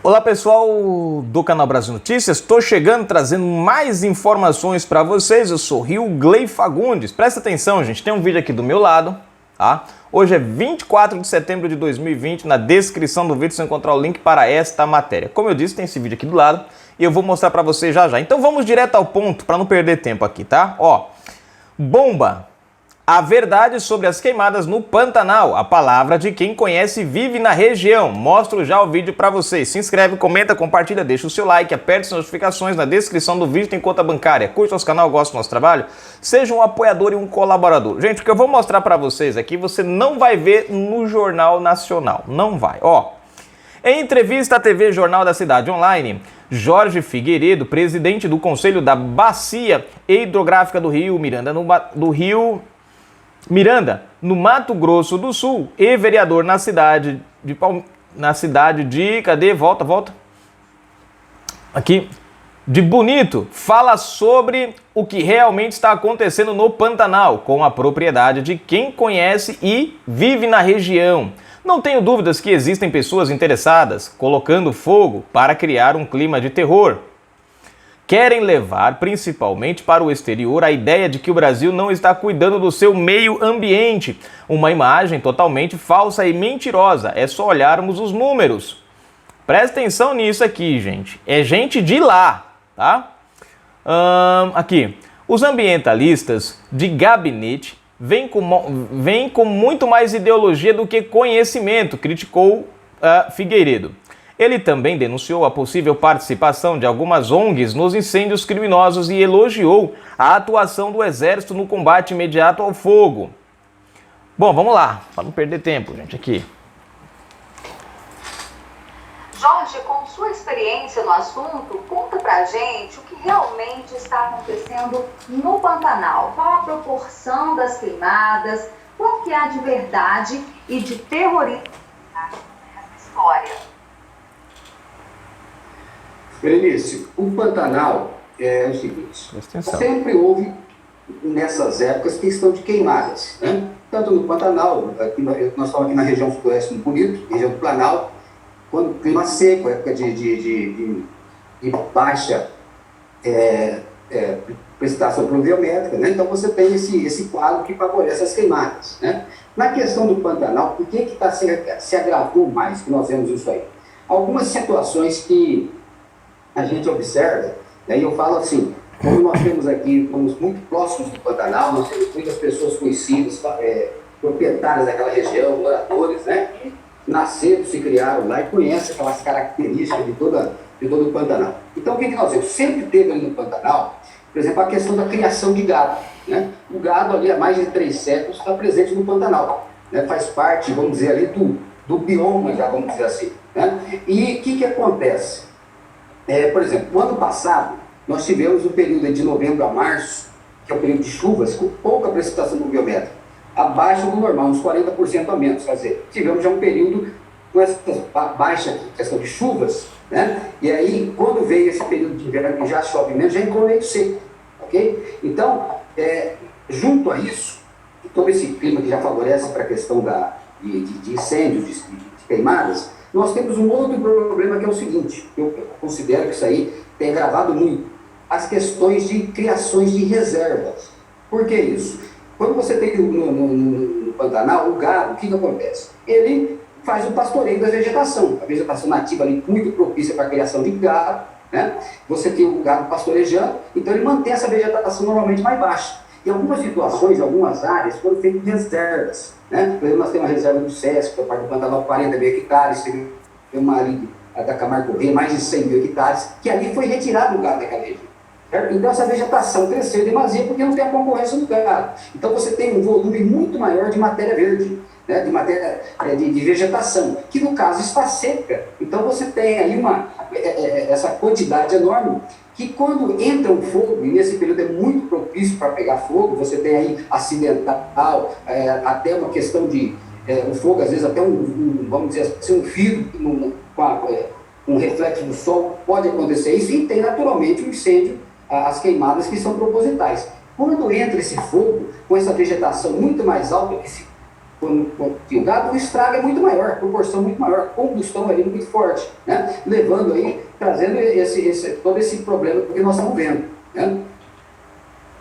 Olá pessoal do canal Brasil Notícias, estou chegando trazendo mais informações para vocês. Eu sou Rio Gley Fagundes. Presta atenção, gente, tem um vídeo aqui do meu lado, tá? Hoje é 24 de setembro de 2020, na descrição do vídeo você encontrar o link para esta matéria. Como eu disse, tem esse vídeo aqui do lado e eu vou mostrar para vocês já já. Então vamos direto ao ponto para não perder tempo aqui, tá? Ó, bomba! A verdade sobre as queimadas no Pantanal. A palavra de quem conhece e vive na região. Mostro já o vídeo para vocês. Se inscreve, comenta, compartilha, deixa o seu like, aperte as notificações. Na descrição do vídeo tem conta bancária. Curte nosso canal, gosta do nosso trabalho? Seja um apoiador e um colaborador. Gente, o que eu vou mostrar para vocês aqui, você não vai ver no Jornal Nacional. Não vai. Ó, em entrevista à TV Jornal da Cidade Online, Jorge Figueiredo, presidente do Conselho da Bacia Hidrográfica do Rio Miranda, no Mato Grosso do Sul, e vereador na cidade de cadê? Volta. Aqui. De Bonito, fala sobre o que realmente está acontecendo no Pantanal, com a propriedade de quem conhece e vive na região. Não tenho dúvidas que existem pessoas interessadas, colocando fogo para criar um clima de terror. Querem levar, principalmente para o exterior, a ideia de que o Brasil não está cuidando do seu meio ambiente. Uma imagem totalmente falsa e mentirosa. É só olharmos os números. Presta atenção nisso aqui, gente. É gente de lá, tá? Aqui. Os ambientalistas de gabinete vêm com muito mais ideologia do que conhecimento, criticou Figueiredo. Ele também denunciou a possível participação de algumas ONGs nos incêndios criminosos e elogiou a atuação do Exército no combate imediato ao fogo. Bom, vamos lá, para não perder tempo, gente, aqui. Jorge, com sua experiência no assunto, conta pra gente o que realmente está acontecendo no Pantanal. Qual a proporção das queimadas, quanto que há de verdade e de terrorismo nessa história? Berenice, o Pantanal é o seguinte, sempre houve nessas épocas questão de queimadas, né? Tanto no Pantanal, aqui nós estamos aqui na região sudoeste do Bonito, região do Planalto, quando clima seco, época de baixa precipitação pluviométrica, né? Então você tem esse quadro que favorece as queimadas, né? Na questão do Pantanal, por que se agravou mais que nós vemos isso aí? Algumas situações que a gente observa, né, e eu falo assim, como nós temos aqui, estamos muito próximos do Pantanal, nós temos muitas pessoas conhecidas, proprietárias daquela região, moradores, né, que nasceram, se criaram lá e conhecem aquelas características de todo o Pantanal. Então, o que nós vemos? Sempre teve ali no Pantanal, por exemplo, a questão da criação de gado, né? O gado ali há mais de 3 séculos está presente no Pantanal, né? Faz parte, vamos dizer ali, do bioma, já vamos dizer assim, né? E o que acontece? Por exemplo, no ano passado, nós tivemos um período de novembro a março, que é o período de chuvas, com pouca precipitação pluviométrica, abaixo do normal, uns 40% a menos. Quer dizer, tivemos já um período com essa baixa questão de chuvas, né? E aí, quando veio esse período de inverno, que já chove menos, já entrou meio seco, ok? Então, junto a isso, todo esse clima que já favorece para a questão de incêndios, de queimadas, nós temos um outro problema que é o seguinte, eu considero que isso aí tem agravado muito, as questões de criações de reservas. Por que isso? Quando você tem no Pantanal, o gado, o que acontece? Ele faz o pastoreio da vegetação, a vegetação nativa ali muito propícia para a criação de gado, né? Você tem o gado pastorejando, então ele mantém essa vegetação normalmente mais baixa. Em algumas situações, em algumas áreas, foram feitas reservas, né? Por exemplo, nós temos uma reserva do SESC, que é a parte do Pantanal, 40 mil hectares, tem uma ali da Camargo Corrêa, mais de 100 mil hectares, que ali foi retirado o gado daquela região. Certo? Então essa vegetação cresceu demasia porque não tem a concorrência do gado. Então você tem um volume muito maior de matéria verde, né? De matéria de vegetação, que no caso está seca. Então você tem aí essa quantidade enorme que quando entra um fogo, e nesse período é muito propício para pegar fogo, você tem aí acidental, até uma questão de o fogo, às vezes até vamos dizer assim, um fio com um reflexo do sol, pode acontecer isso, e tem naturalmente o incêndio, as queimadas que são propositais. Quando entra esse fogo, com essa vegetação muito mais alta, o gado, o estrago é muito maior, a proporção muito maior, a combustão ali muito forte, né? Levando aí, trazendo todo esse problema que nós estamos vendo, né?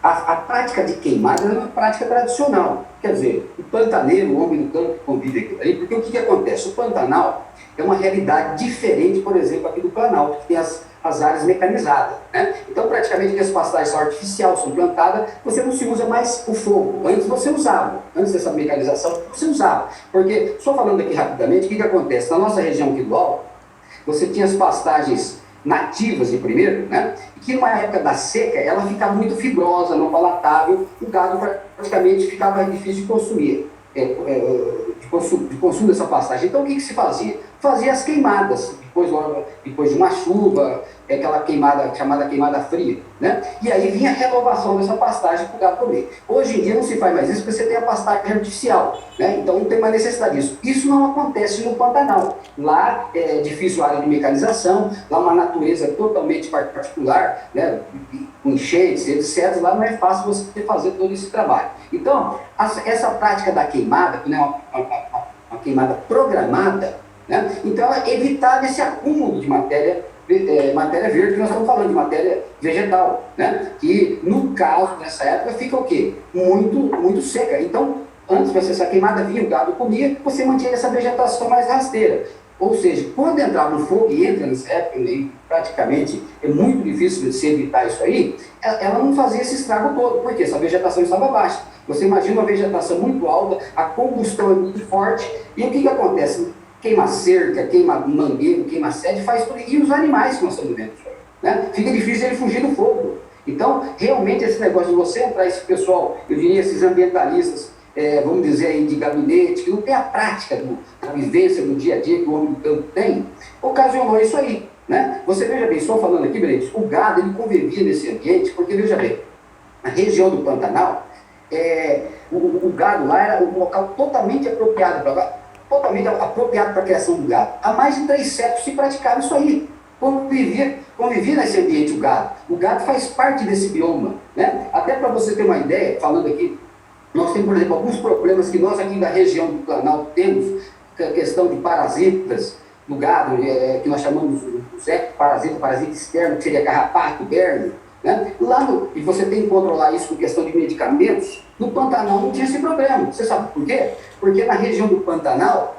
A prática de queimada é uma prática tradicional, quer dizer, o pantaneiro, o homem do campo que convive aqui ali, porque o que acontece? O Pantanal é uma realidade diferente, por exemplo, aqui do Planalto, que tem as áreas mecanizadas, né? Então, praticamente, as pastagens são artificiais, são plantadas, você não se usa mais o fogo. Antes você usava, antes dessa mecanização, você usava. Porque, só falando aqui rapidamente, o que acontece? Na nossa região aqui do Alto, você tinha as pastagens nativas de primeiro, né? E que numa época da seca, ela ficava muito fibrosa, não palatável, o gado praticamente ficava difícil de consumir. De consumo dessa pastagem. Então, o que se fazia? Fazia as queimadas, depois de uma chuva, aquela queimada chamada queimada fria, né? E aí vinha a renovação dessa pastagem para o gado comer. Hoje em dia não se faz mais isso porque você tem a pastagem artificial, né? Então não tem mais necessidade disso. Isso não acontece no Pantanal. Lá é difícil a área de mecanização, lá uma natureza totalmente particular, né? Com enchentes, etc. Lá não é fácil você fazer todo esse trabalho. Então, essa prática da queimada, que não é uma queimada programada, né? Então, ela evitava esse acúmulo de matéria verde, que nós estamos falando de matéria vegetal, né? Que, no caso, nessa época, fica o quê? Muito seca. Então, antes de essa queimada vinha, o gado comia, você mantinha essa vegetação mais rasteira. Ou seja, quando entrar no fogo e entra nessa época, e praticamente é muito difícil de se evitar isso aí, ela não fazia esse estrago todo, porque essa vegetação estava baixa. Você imagina uma vegetação muito alta, a combustão é muito forte, e o que acontece? Queima cerca, queima mangueiro, queima sede, faz tudo. E os animais que nós estamos vendo, né? Fica difícil ele fugir do fogo. Então, realmente, esse negócio de você entrar, esse pessoal, eu diria, esses ambientalistas, vamos dizer aí, de gabinete, que não tem a prática da vivência do dia a dia que o homem do campo tem, ocasionou isso aí, né? Você veja bem, só falando aqui, Benedito, o gado, ele convivia nesse ambiente, porque, veja bem, a região do Pantanal, o gado lá era um local totalmente apropriado para a criação do gado. Há mais de 3 séculos se praticava isso aí. Convivia nesse ambiente o gado. O gado faz parte desse bioma, né? Até para você ter uma ideia, falando aqui, nós temos, por exemplo, alguns problemas que nós aqui da região do Planalto temos, que é a questão de parasitas do gado, que nós chamamos de parasita externo, que seria carrapato, berne, né? E você tem que controlar isso com questão de medicamentos. No Pantanal não tinha esse problema. Você sabe por quê? Porque na região do Pantanal,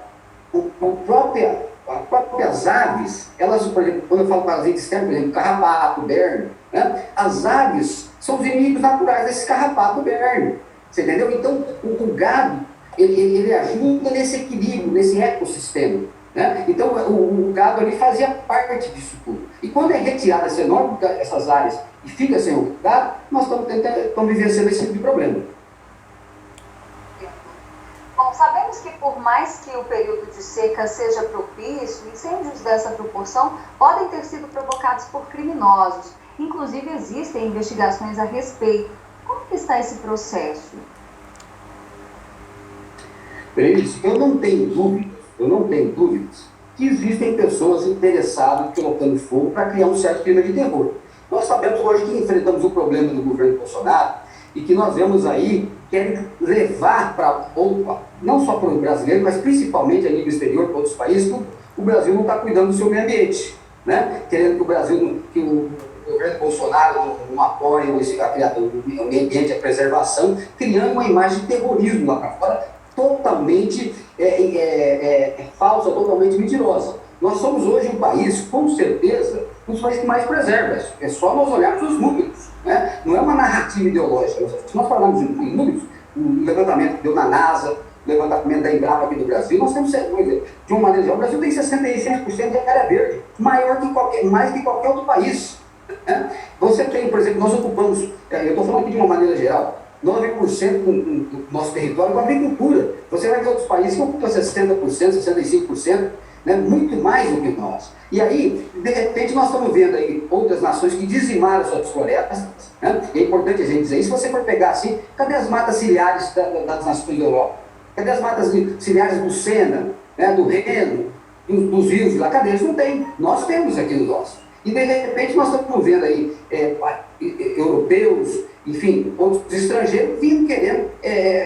as próprias aves, elas, por exemplo, quando eu falo parasita externo, por exemplo, carrapato, berne, né? As aves são os inimigos naturais desse carrapato, berne. Você entendeu? Então, o gado, ele ajuda nesse equilíbrio, nesse ecossistema, né? Então, o gado ali fazia parte disso tudo. E quando é retirada essas áreas e fica sem o gado, nós estamos vivenciando esse tipo de problema. Bom, sabemos que por mais que o período de seca seja propício, incêndios dessa proporção podem ter sido provocados por criminosos. Inclusive, existem investigações a respeito. Como que está esse processo? Eu não tenho dúvidas que existem pessoas interessadas em colocando fogo para criar um certo clima de terror. Nós sabemos hoje que enfrentamos o problema do governo Bolsonaro e que nós vemos aí, querem levar não só para o brasileiro, mas principalmente a nível exterior, para outros países, que o Brasil não está cuidando do seu meio ambiente, né? Querendo que o Brasil, que o governo Bolsonaro não apoie a criação do meio ambiente, a preservação, criando uma imagem de terrorismo lá para fora, totalmente falsa, totalmente mentirosa. Nós somos hoje um país, com certeza, um dos países que mais preserva. É só nós olharmos os números, né? Não é uma narrativa ideológica. Se nós falarmos em números, o levantamento que deu na NASA, o levantamento da Embrapa aqui do Brasil, nós temos, de uma maneira geral, o Brasil tem 66% de área verde, mais que qualquer outro país. Né? Você tem, por exemplo, nós ocupamos, eu estou falando aqui de uma maneira geral, 9% do nosso território com agricultura. Você vai ver outros países que ocupam 60%, 65%, né? Muito mais do que nós. E aí, de repente, nós estamos vendo aí outras nações que dizimaram suas florestas, né? É importante a gente dizer isso. Se você for pegar assim, cadê as matas ciliares das nações da Europa? Cadê as matas ciliares do Sena, né? Do Reno, dos rios lá? Cadê? Eles não têm. Nós temos aqui no nosso. E de repente nós estamos vendo aí europeus, enfim, outros estrangeiros vindo querendo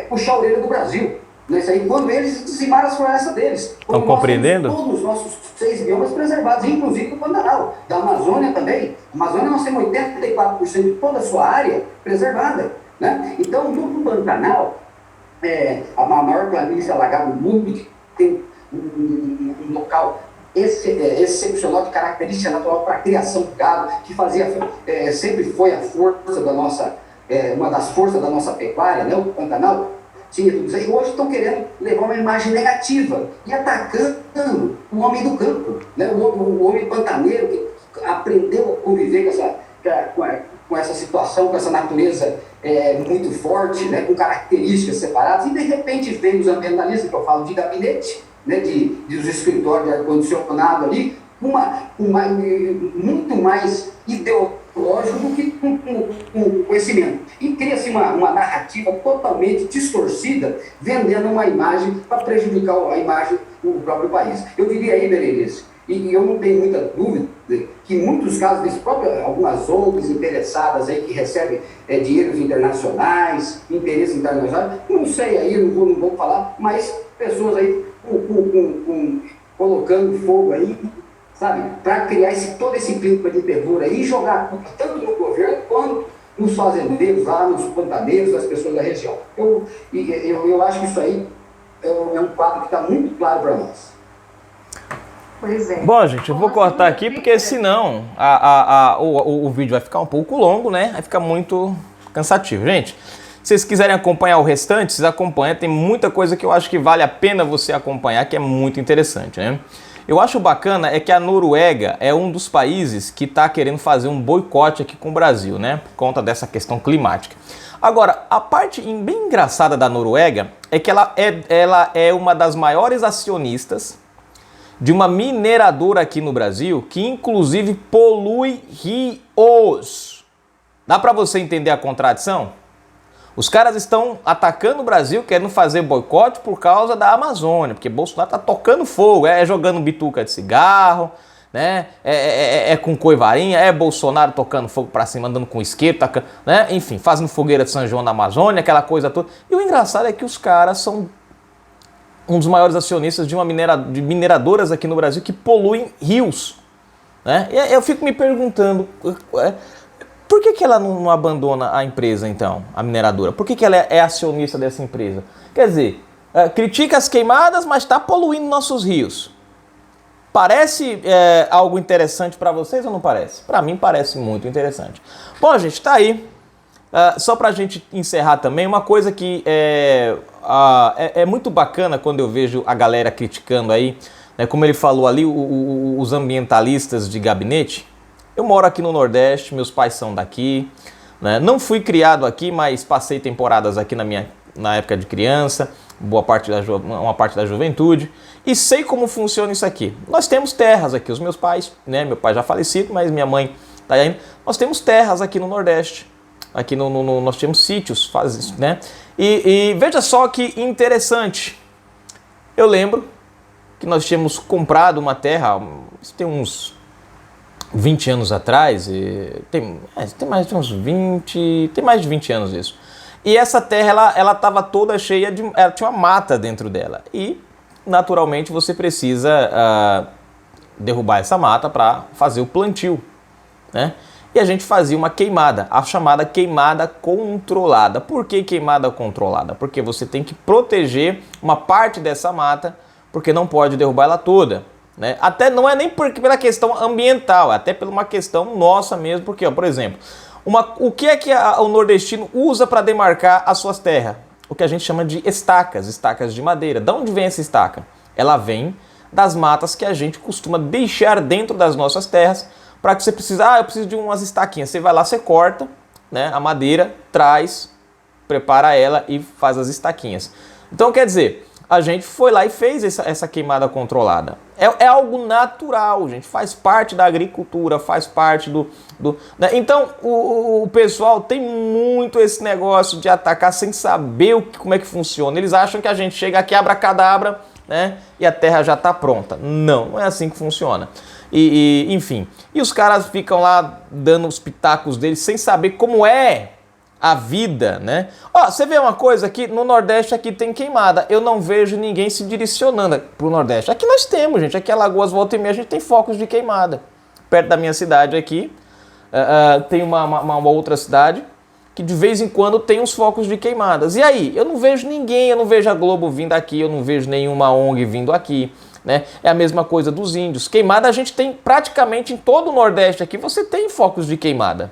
puxar a orelha do Brasil. Isso aí, quando eles dizimaram as florestas deles. Estão compreendendo? Todos os nossos 6 biomas preservados, inclusive o Pantanal. Da Amazônia também. A Amazônia nós temos 84% de toda a sua área preservada. Né? Então, no Pantanal, a maior planície alagada do mundo, que tem um local excepcional de característica natural para a criação do gado, que sempre foi a força da nossa, uma das forças da nossa pecuária, né? O Pantanal tinha tudo isso aí. Hoje estão querendo levar uma imagem negativa e atacando o homem do campo, né? O homem pantaneiro que aprendeu a conviver com essa situação, com essa natureza muito forte, né? Com características separadas, e de repente vem os ambientalistas, que eu falo de gabinete, né? de os escritórios de ar-condicionado ali, muito mais ideológico do que com conhecimento. E cria-se uma narrativa totalmente distorcida, vendendo uma imagem para prejudicar a imagem do próprio país. Eu diria aí, Berenice, e eu não tenho muita dúvida que em muitos casos, algumas ONGs interessadas aí que recebem dinheiros internacionais, interesses internacionais, não sei aí, não vou falar, mas pessoas aí colocando fogo aí, sabe, para criar todo esse clima de terror aí e jogar a culpa tanto no governo quanto nos fazendeiros lá, nos pantaneiros, das pessoas da região. Eu acho que isso aí é um quadro que está muito claro para nós. Pois é. Bom, gente, eu vou cortar aqui porque senão o vídeo vai ficar um pouco longo, né? Vai ficar muito cansativo. Gente, se vocês quiserem acompanhar o restante, vocês acompanham. Tem muita coisa que eu acho que vale a pena você acompanhar, que é muito interessante, né? Eu acho bacana é que a Noruega é um dos países que está querendo fazer um boicote aqui com o Brasil, né? Por conta dessa questão climática. Agora, a parte bem engraçada da Noruega é que ela é uma das maiores acionistas de uma mineradora aqui no Brasil, que inclusive polui rios. Dá para você entender a contradição? Os caras estão atacando o Brasil, querendo fazer boicote por causa da Amazônia, porque Bolsonaro tá tocando fogo, jogando bituca de cigarro, né? Com coivarinha, Bolsonaro tocando fogo para cima, andando com isqueiro, né? Enfim, fazendo fogueira de São João na Amazônia, aquela coisa toda. E o engraçado é que os caras são um dos maiores acionistas de mineradoras aqui no Brasil que poluem rios, né? E eu fico me perguntando, por que ela não abandona a empresa então, a mineradora? Por que ela é acionista dessa empresa? Quer dizer, critica as queimadas, mas está poluindo nossos rios. Parece algo interessante para vocês ou não parece? Para mim parece muito interessante. Bom, gente, tá aí. Só para a gente encerrar também, uma coisa que é muito bacana quando eu vejo a galera criticando aí, né, como ele falou ali, os ambientalistas de gabinete. Eu moro aqui no Nordeste, meus pais são daqui, né? Não fui criado aqui, mas passei temporadas aqui na época de criança, uma parte da juventude, e sei como funciona isso aqui. Nós temos terras aqui, os meus pais, né? Meu pai já falecido, mas minha mãe está aí. Nós temos terras aqui no Nordeste. Aqui nós temos sítios, né? E veja só que interessante. Eu lembro que nós tínhamos comprado uma terra, isso tem uns 20 anos atrás, tem mais de uns 20, tem mais de 20 anos isso. E essa terra, ela estava toda cheia ela tinha uma mata dentro dela. E, naturalmente, você precisa derrubar essa mata para fazer o plantio, né? E a gente fazia uma queimada, a chamada queimada controlada. Por que queimada controlada? Porque você tem que proteger uma parte dessa mata, porque não pode derrubar ela toda, né? Até não é nem pela questão ambiental, até por uma questão nossa mesmo, porque, por exemplo, o que é que o nordestino usa para demarcar as suas terras? O que a gente chama de estacas de madeira. De onde vem essa estaca? Ela vem das matas que a gente costuma deixar dentro das nossas terras, para que você precise, eu preciso de umas estaquinhas. Você vai lá, você corta, né, a madeira, traz, prepara ela e faz as estaquinhas. Então, quer dizer, a gente foi lá e fez essa queimada controlada. É algo natural, gente. Faz parte da agricultura, faz parte né? Então, o pessoal tem muito esse negócio de atacar sem saber como é que funciona. Eles acham que a gente chega aqui, abracadabra, né, e a terra já está pronta. Não é assim que funciona. Enfim, e os caras ficam lá dando os pitacos deles sem saber como é a vida, né? Ó, você vê uma coisa aqui, no Nordeste aqui tem queimada. Eu não vejo ninguém se direcionando pro Nordeste. Aqui nós temos, gente. Aqui em Alagoas, volta e meia, a gente tem focos de queimada. Perto da minha cidade aqui, tem uma outra cidade que de vez em quando tem uns focos de queimadas. E aí? Eu não vejo ninguém, eu não vejo a Globo vindo aqui, eu não vejo nenhuma ONG vindo aqui, né? É a mesma coisa dos índios. Queimada a gente tem praticamente em todo o Nordeste aqui, você tem focos de queimada.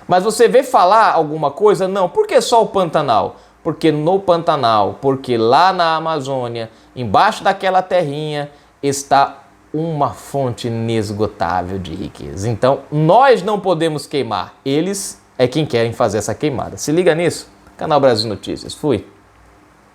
Mas você vê falar alguma coisa? Não. Por que só o Pantanal? Porque no Pantanal, porque lá na Amazônia, embaixo daquela terrinha, está uma fonte inesgotável de riqueza. Então, nós não podemos queimar. Eles é quem querem fazer essa queimada. Se liga nisso. Canal Brasil Notícias. Fui.